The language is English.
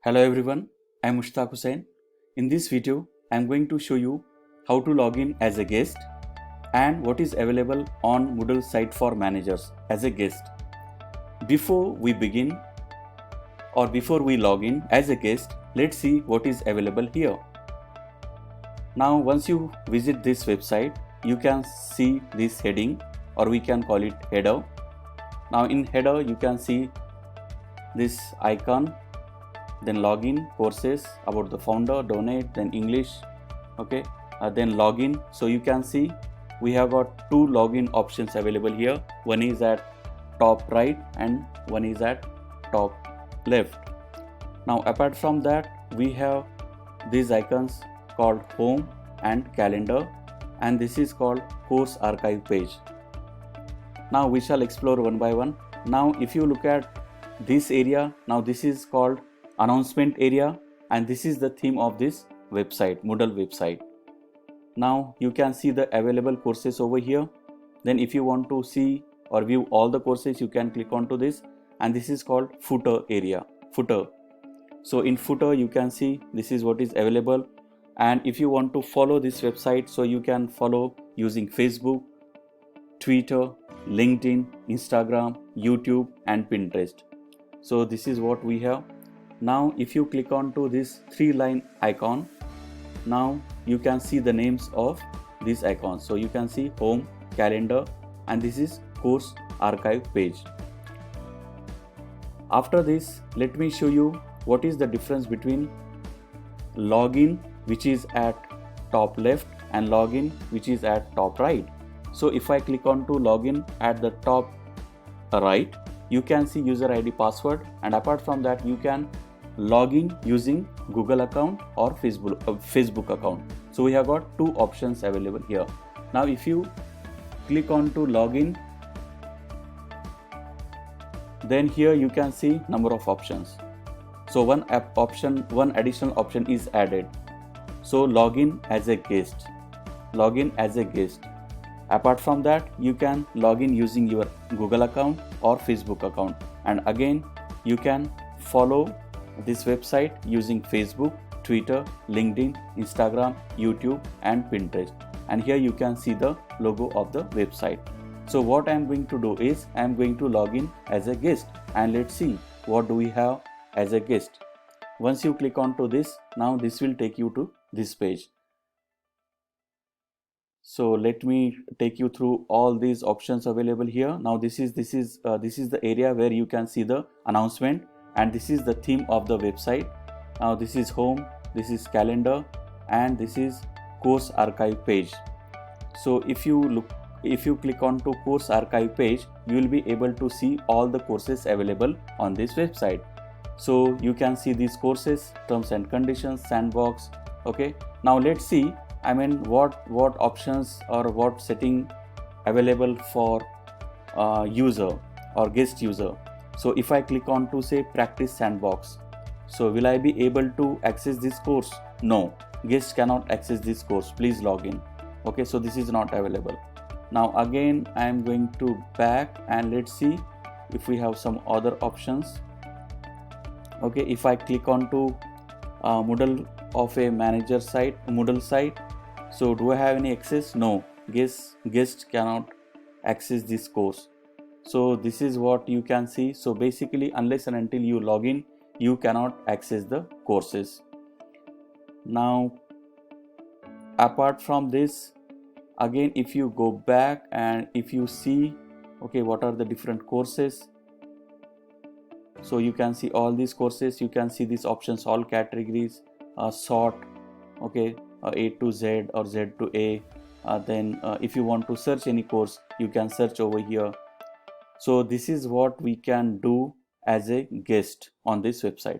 Hello everyone, I am Mushtaq Hussain. In this video, I am going to show you how to log in as a guest and what is available on Moodle site for managers as a guest. Before we begin or before we log in as a guest, let's see what is available here. Now once you visit this website, you can see this heading or we can call it header. Now in header you can see this icon, then login, courses, about the founder, donate, then English, then login. So you can see we have got two login options available here. One is at top right and one is at top left. Now apart from that, we have these icons called home and calendar, and this is called course archive page. Now we shall explore one by one. Now if you look at this area, now this is called announcement area, and this is the theme of this website, Moodle website. Now you can see the available courses over here. Then if you want to see or view all the courses, you can click onto this, and this is called footer area, footer. So in footer you can see this is what is available, and if you want to follow this website, so you can follow using Facebook, Twitter, LinkedIn, Instagram, YouTube and Pinterest. So this is what we have. Now if you click on to this 3-line icon, now you can see the names of these icons. So you can see home, calendar, and this is course archive page. After this, let me show you what is the difference between login, which is at top left, and login, which is at top right. So if I click on to login at the top right, you can see user ID, password, and apart from that you can log in using Google account or Facebook account. So we have got two options available here. Now if you click on to login, then here you can see number of options. So one additional option is added. So login as a guest, login as a guest. Apart from that, you can log in using your Google account or Facebook account, and again you can follow this website using Facebook, Twitter, LinkedIn, Instagram, YouTube and Pinterest, and here you can see the logo of the website. So what I am going to do is I am going to log in as a guest, and let's see what do we have as a guest. Once you click on to this, now this will take you to this page. So let me take you through all these options available here. Now this is the area where you can see the announcement, and this is the theme of the website. Now this is home, this is calendar, and this is course archive page. So if you click on to course archive page, you will be able to see all the courses available on this website. So you can see these courses, terms and conditions, sandbox. Now let's see what options or what setting available for user or guest user. So if I click on to say practice sandbox, so will I be able to access this course? No, guest cannot access this course, please log in. So this is not available. Now again I am going to back, and let's see if we have some other options. If I click on to Moodle of a manager site, Moodle site, so do I have any access? No, guest cannot access this course. So this is what you can see. So basically, unless and until you log in, you cannot access the courses. Now apart from this, again if you go back and if you see what are the different courses, so you can see all these courses. You can see these options, all categories, sort, A to Z or Z to A. Then if you want to search any course, you can search over here. So this is what we can do as a guest on this website.